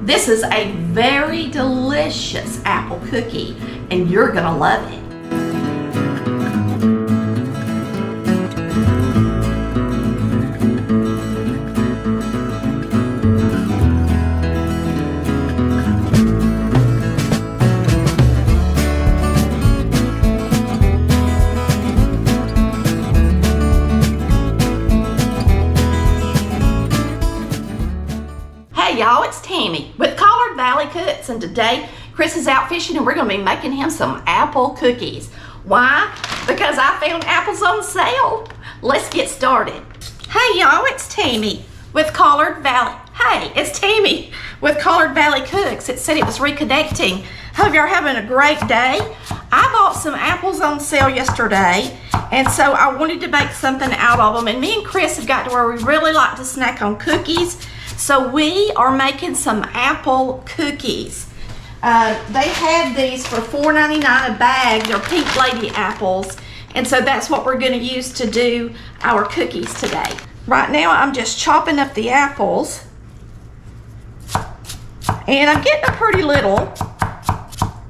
This is a very delicious apple cookie, and you're gonna love it. Hey y'all, it's Tammy with Collard Valley Cooks, and today Chris is out fishing and we're going to be making him some apple cookies. Why? Because I found apples on sale. Let's get started. Hey y'all, it's Tammy with Collard Valley. Hey, it's Tammy with Collard Valley Cooks. It said it was reconnecting. Hope you're having a great day. I bought some apples on sale yesterday, and so I wanted to make something out of them. And me and Chris have got to where we really like to snack on cookies. So we are making some apple cookies. They had these for $4.99 a bag. They're Pink Lady apples. And so that's what we're going to use to do our cookies today. Right now I'm just chopping up the apples. And I'm getting a pretty little.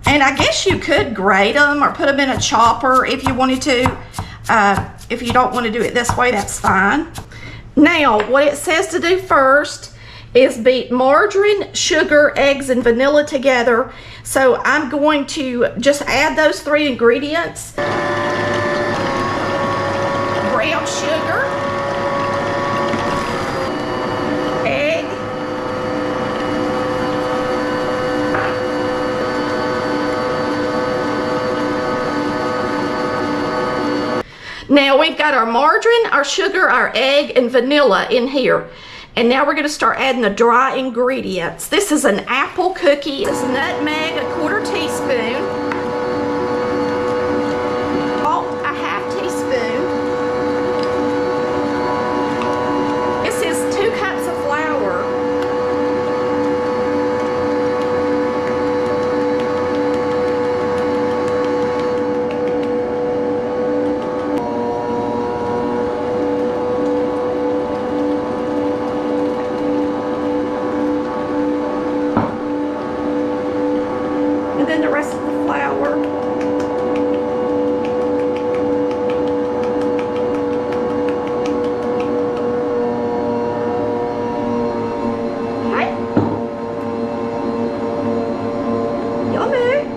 And I guess you could grate them or put them in a chopper if you wanted to. If you don't want to do it this way, that's fine. Now, what it says to do first is beat margarine, sugar, eggs, and vanilla together. So I'm going to just add those three ingredients. Brown sugar, egg, now we've got our margarine, our sugar, our egg, and vanilla in here. And now we're going to start adding the dry ingredients. This is an apple cookie. This is nutmeg, a quarter teaspoon. Salt, a half teaspoon. This is 2 cups of flour. And then the rest of the flour. Okay. Yummy.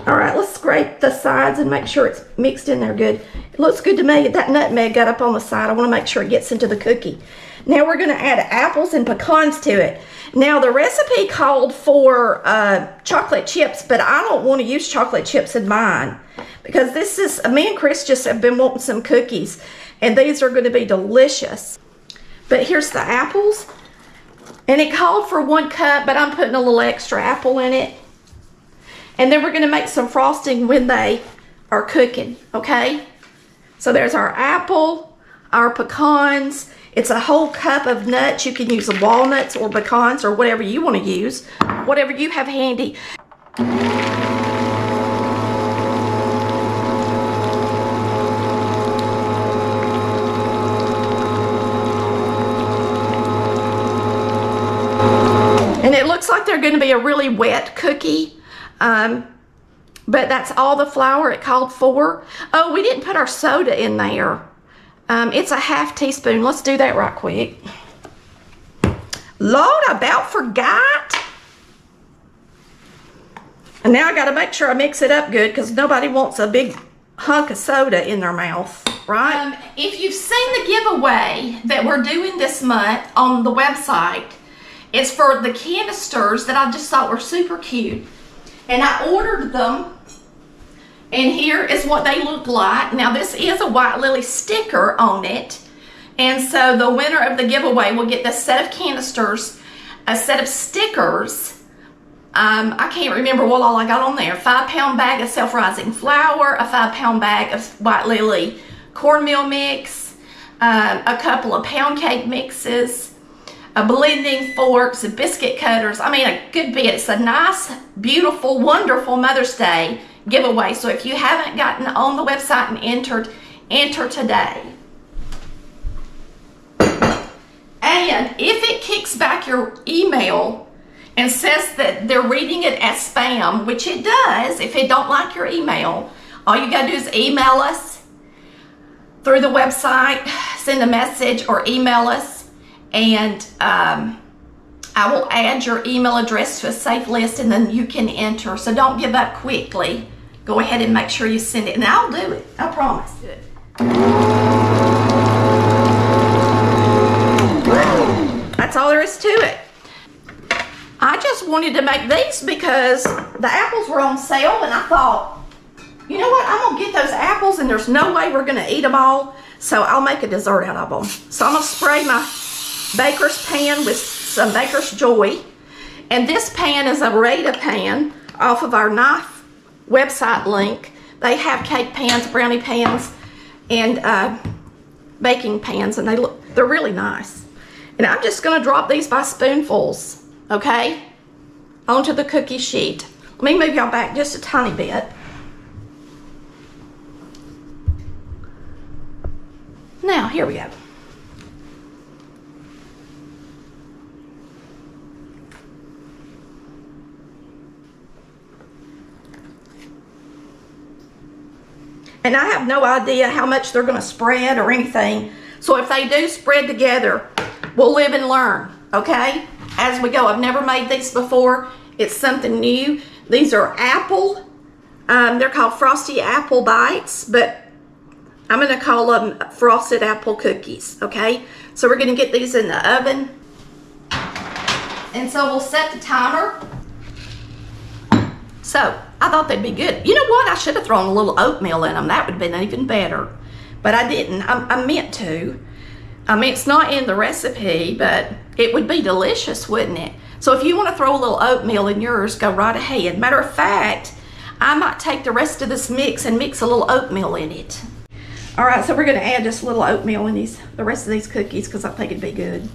All right, let's scrape the sides and make sure it's mixed in there good. It looks good to me. That nutmeg got up on the side. I want to make sure it gets into the cookie. Now we're going to add apples and pecans to it. Now the recipe called for chocolate chips, but I don't want to use chocolate chips in mine because this is, me and Chris just have been wanting some cookies, and these are going to be delicious. But here's the apples, and it called for 1 cup, but I'm putting a little extra apple in it. And then we're going to make some frosting when they are cooking, okay? So there's our apple, our pecans. It's a whole cup of nuts. You can use walnuts or pecans or whatever you want to use, whatever you have handy. And it looks like they're going to be a really wet cookie, but that's all the flour it called for. Oh, we didn't put our soda in there. It's a half teaspoon. Let's do that right quick. Lord, I about forgot. And now I got to make sure I mix it up good because nobody wants a big hunk of soda in their mouth, right? If you've seen the giveaway that we're doing this month on the website, it's for the canisters that I just thought were super cute. And I ordered them. And here is what they look like. Now this is a White Lily sticker on it. And so the winner of the giveaway will get this set of canisters, a set of stickers. I can't remember what all I got on there. 5-pound bag of self-rising flour, a 5-pound bag of White Lily cornmeal mix, a couple of pound cake mixes, a blending forks, biscuit cutters. I mean, a good bit. It's a nice, beautiful, wonderful Mother's Day giveaway. So if you haven't gotten on the website and enter today. And if it kicks back your email and says that they're reading it as spam, which it does if it don't like your email, all you gotta do is email us through the website, send a message or email us, and I will add your email address to a safe list, and then you can enter. So don't give up quickly. Go ahead and make sure you send it, and I'll do it. I promise. That's all there is to it. I just wanted to make these because the apples were on sale, and I thought, you know what, I'm gonna get those apples and there's no way we're gonna eat them all, so I'll make a dessert out of them. So I'm gonna spray my baker's pan with some Baker's Joy, and this pan is a Rada pan off of our knife website link. They have cake pans, brownie pans, and baking pans, and they're really nice. And I'm just gonna drop these by spoonfuls, okay, onto the cookie sheet. Let me move y'all back just a tiny bit. Now, here we go. And I have no idea how much they're gonna spread or anything. So if they do spread together, we'll live and learn, okay? As we go. I've never made these before. It's something new. These are apple. They're called Frosty Apple Bites, but I'm gonna call them Frosted Apple Cookies, okay? So we're gonna get these in the oven. And so we'll set the timer. So, I thought they'd be good. You know what? I should have thrown a little oatmeal in them. That would have been even better. But I didn't. I meant to. I mean, it's not in the recipe, but it would be delicious, wouldn't it? So if you want to throw a little oatmeal in yours, go right ahead. Matter of fact, I might take the rest of this mix and mix a little oatmeal in it. All right, so we're going to add just a little oatmeal in the rest of these cookies because I think it'd be good.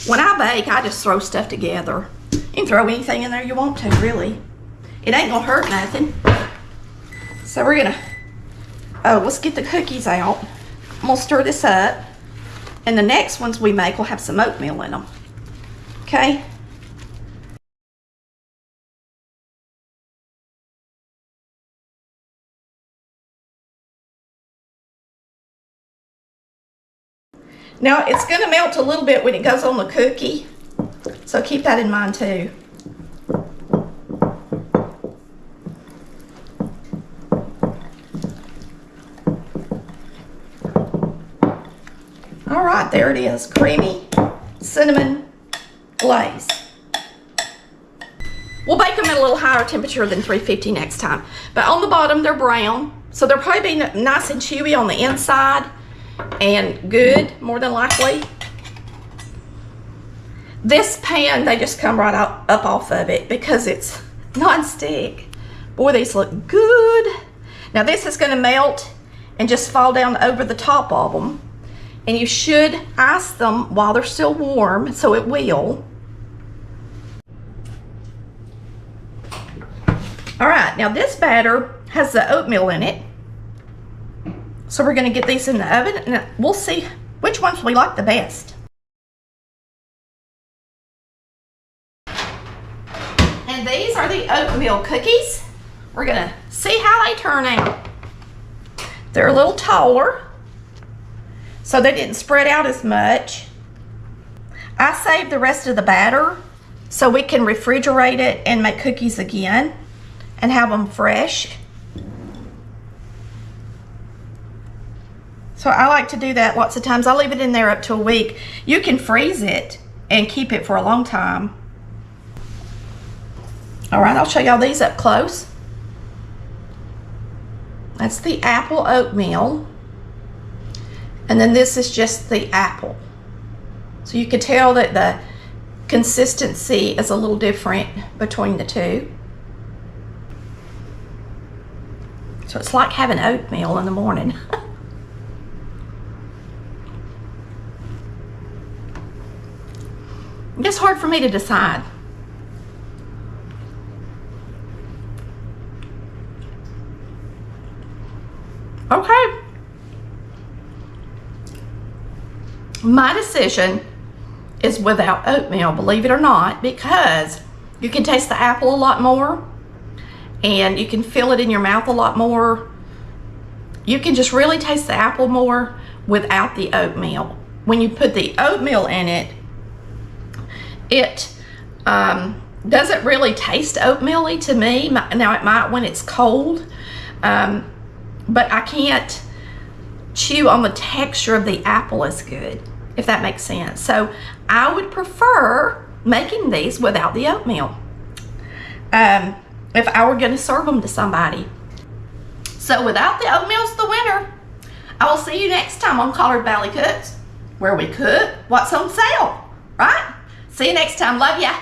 When I bake, I just throw stuff together. You can throw anything in there you want to, really. It ain't gonna hurt nothing. So we're gonna, let's get the cookies out. I'm gonna stir this up. And the next ones we make will have some oatmeal in them. Okay? Now it's gonna melt a little bit when it goes on the cookie. So keep that in mind too. All right, there it is, creamy cinnamon glaze. We'll bake them at a little higher temperature than 350 next time. But on the bottom, they're brown, so they'll probably be nice and chewy on the inside and good, more than likely. This pan, they just come right up off of it because it's non-stick. Boy, these look good. Now this is gonna melt and just fall down over the top of them. And you should ice them while they're still warm, so it will. All right, now this batter has the oatmeal in it. So we're gonna get these in the oven and we'll see which ones we like the best. And these are the oatmeal cookies. We're gonna see how they turn out. They're a little taller, so they didn't spread out as much. I saved the rest of the batter so we can refrigerate it and make cookies again and have them fresh. So I like to do that lots of times. I leave it in there up to a week. You can freeze it and keep it for a long time. All right, I'll show y'all these up close. That's the apple oatmeal. And then this is just the apple. So you can tell that the consistency is a little different between the two. So it's like having oatmeal in the morning. It's hard for me to decide. Okay. My decision is without oatmeal, believe it or not, because you can taste the apple a lot more and you can feel it in your mouth a lot more. You can just really taste the apple more without the oatmeal. When you put the oatmeal in it, it doesn't really taste oatmeal-y to me. Now it might when it's cold, but I can't chew on the texture of the apple as good, if that makes sense. So I would prefer making these without the oatmeal if I were going to serve them to somebody. So without the oatmeal's the winner. I will see you next time on Collard Valley Cooks, where we cook what's on sale, right? See you next time. Love ya.